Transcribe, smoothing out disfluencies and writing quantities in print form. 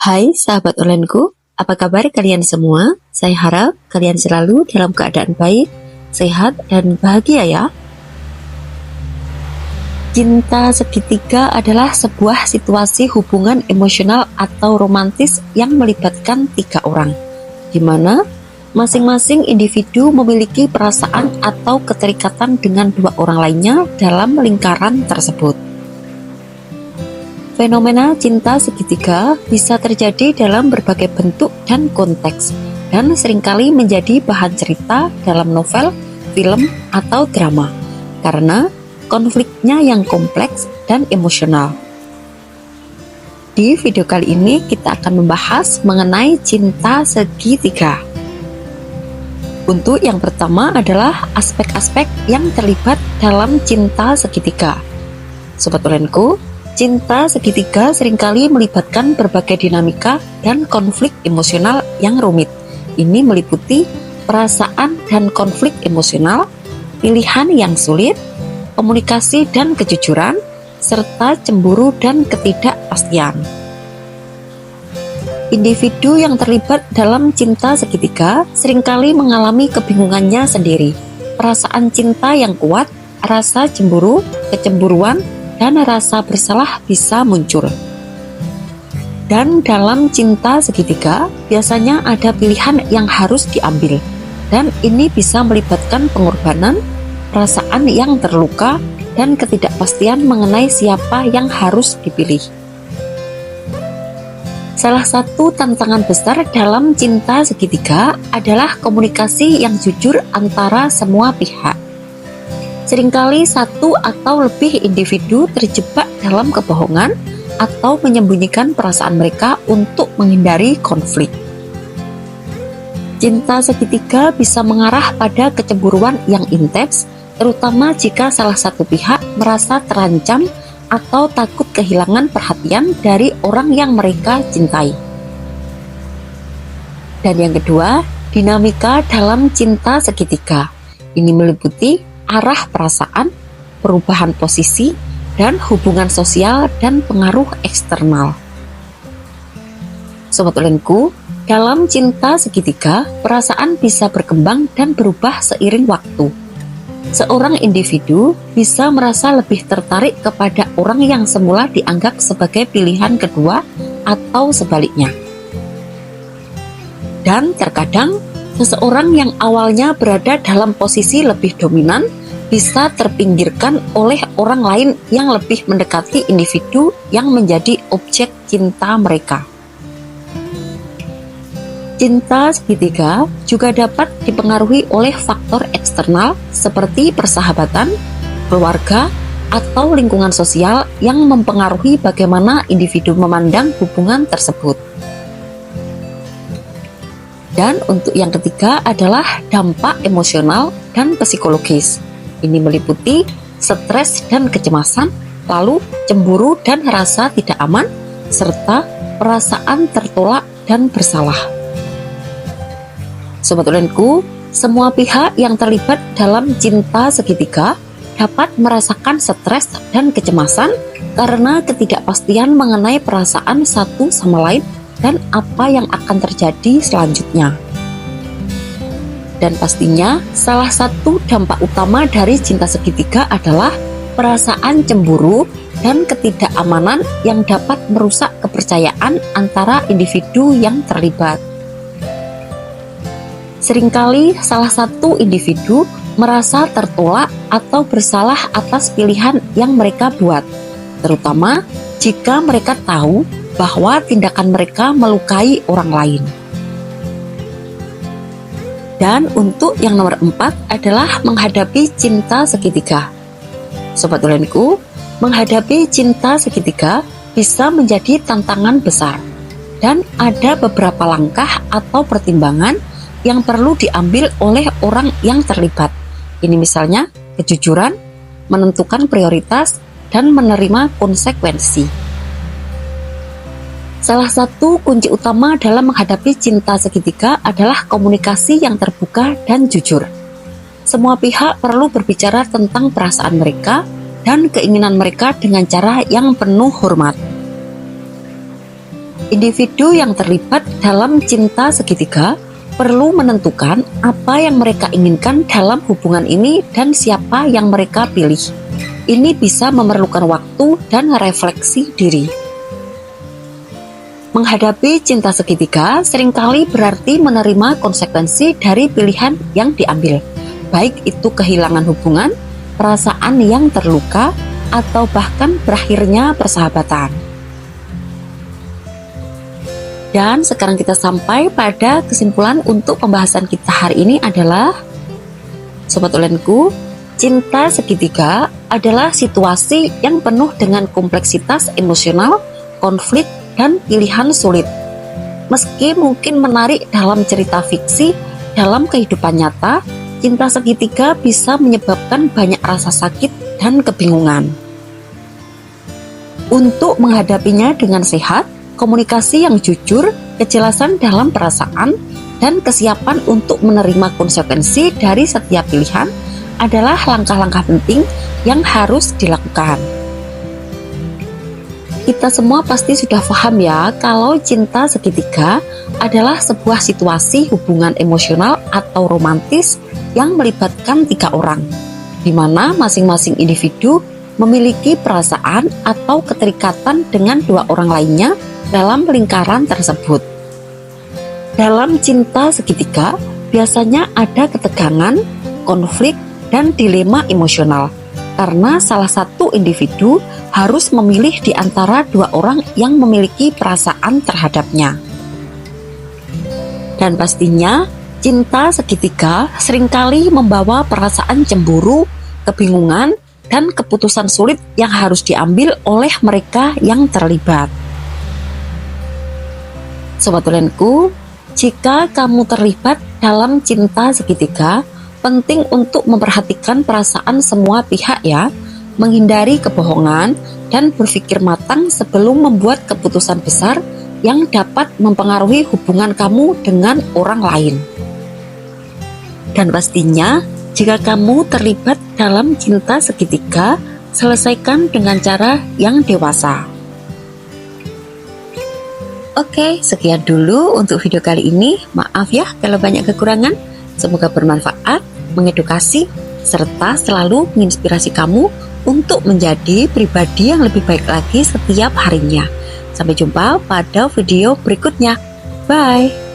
Hai sahabat onlineku, apa kabar kalian semua? Saya harap kalian selalu dalam keadaan baik, sehat, dan bahagia ya. Cinta segitiga adalah sebuah situasi hubungan emosional atau romantis yang melibatkan tiga orang, di mana masing-masing individu memiliki perasaan atau keterikatan dengan dua orang lainnya dalam lingkaran tersebut. Fenomena cinta segitiga bisa terjadi dalam berbagai bentuk dan konteks, dan seringkali menjadi bahan cerita dalam novel, film, atau drama, karena konfliknya yang kompleks dan emosional. Di video kali ini kita akan membahas mengenai cinta segitiga. Untuk yang pertama adalah aspek-aspek yang terlibat dalam cinta segitiga. Sobat onlineku, cinta segitiga seringkali melibatkan berbagai dinamika dan konflik emosional yang rumit. Ini meliputi perasaan dan konflik emosional, pilihan yang sulit, komunikasi dan kejujuran, serta cemburu dan ketidakpastian. Individu yang terlibat dalam cinta segitiga seringkali mengalami kebingungannya sendiri. Perasaan cinta yang kuat, rasa cemburu, kecemburuan, dan rasa bersalah bisa muncul. Dan dalam cinta segitiga, biasanya ada pilihan yang harus diambil, dan ini bisa melibatkan pengorbanan, perasaan yang terluka, dan ketidakpastian mengenai siapa yang harus dipilih. Salah satu tantangan besar dalam cinta segitiga adalah komunikasi yang jujur antara semua pihak. Seringkali satu atau lebih individu terjebak dalam kebohongan atau menyembunyikan perasaan mereka untuk menghindari konflik. Cinta segitiga bisa mengarah pada kecemburuan yang intens, terutama jika salah satu pihak merasa terancam atau takut kehilangan perhatian dari orang yang mereka cintai. Dan yang kedua, dinamika dalam cinta segitiga. Ini meliputi arah perasaan, perubahan posisi, dan hubungan sosial dan pengaruh eksternal. Sobat onlineku, dalam cinta segitiga, perasaan bisa berkembang dan berubah seiring waktu. Seorang individu bisa merasa lebih tertarik kepada orang yang semula dianggap sebagai pilihan kedua atau sebaliknya. Dan terkadang, seseorang yang awalnya berada dalam posisi lebih dominan bisa terpinggirkan oleh orang lain yang lebih mendekati individu yang menjadi objek cinta mereka. Cinta segitiga juga dapat dipengaruhi oleh faktor eksternal seperti persahabatan, keluarga, atau lingkungan sosial yang mempengaruhi bagaimana individu memandang hubungan tersebut. Dan untuk yang ketiga adalah dampak emosional dan psikologis. Ini meliputi stres dan kecemasan, lalu cemburu dan rasa tidak aman, serta perasaan tertolak dan bersalah. Sobat onlineku, semua pihak yang terlibat dalam cinta segitiga dapat merasakan stres dan kecemasan karena ketidakpastian mengenai perasaan satu sama lain dan apa yang akan terjadi selanjutnya. Dan pastinya, salah satu dampak utama dari cinta segitiga adalah perasaan cemburu dan ketidakamanan yang dapat merusak kepercayaan antara individu yang terlibat. Seringkali salah satu individu merasa tertolak atau bersalah atas pilihan yang mereka buat, terutama jika mereka tahu bahwa tindakan mereka melukai orang lain. Dan untuk yang nomor 4 adalah menghadapi cinta segitiga. Sobat onlineku, menghadapi cinta segitiga bisa menjadi tantangan besar, dan ada beberapa langkah atau pertimbangan yang perlu diambil oleh orang yang terlibat. Ini misalnya kejujuran, menentukan prioritas, dan menerima konsekuensi. Salah satu kunci utama dalam menghadapi cinta segitiga adalah komunikasi yang terbuka dan jujur. Semua pihak perlu berbicara tentang perasaan mereka dan keinginan mereka dengan cara yang penuh hormat. Individu yang terlibat dalam cinta segitiga perlu menentukan apa yang mereka inginkan dalam hubungan ini dan siapa yang mereka pilih. Ini bisa memerlukan waktu dan refleksi diri. Menghadapi cinta segitiga seringkali berarti menerima konsekuensi dari pilihan yang diambil, baik itu kehilangan hubungan, perasaan yang terluka, atau bahkan berakhirnya persahabatan. Dan sekarang kita sampai pada kesimpulan untuk pembahasan kita hari ini adalah, Sobat Ulenku, cinta segitiga adalah situasi yang penuh dengan kompleksitas emosional, konflik, dan pilihan sulit. Meski mungkin menarik dalam cerita fiksi, dalam kehidupan nyata, cinta segitiga bisa menyebabkan banyak rasa sakit dan kebingungan. Untuk menghadapinya dengan sehat, komunikasi yang jujur, kejelasan dalam perasaan, dan kesiapan untuk menerima konsekuensi dari setiap pilihan adalah langkah-langkah penting yang harus dilakukan. Kita semua pasti sudah paham ya kalau cinta segitiga adalah sebuah situasi hubungan emosional atau romantis yang melibatkan 3 orang, di mana masing-masing individu memiliki perasaan atau keterikatan dengan 2 orang lainnya dalam lingkaran tersebut. Dalam cinta segitiga, biasanya ada ketegangan, konflik, dan dilema emosional, karena salah satu individu harus memilih di antara 2 orang yang memiliki perasaan terhadapnya. Dan pastinya, cinta segitiga seringkali membawa perasaan cemburu, kebingungan, dan keputusan sulit yang harus diambil oleh mereka yang terlibat. Sobat Ulenku, jika kamu terlibat dalam cinta segitiga, penting untuk memperhatikan perasaan semua pihak ya, menghindari kebohongan, dan berpikir matang sebelum membuat keputusan besar yang dapat mempengaruhi hubungan kamu dengan orang lain. Dan pastinya, jika kamu terlibat dalam cinta segitiga, selesaikan dengan cara yang dewasa. Oke, sekian dulu untuk video kali ini. Maaf ya kalau banyak kekurangan. Semoga bermanfaat, mengedukasi, serta selalu menginspirasi kamu untuk menjadi pribadi yang lebih baik lagi setiap harinya. Sampai jumpa pada video berikutnya. Bye!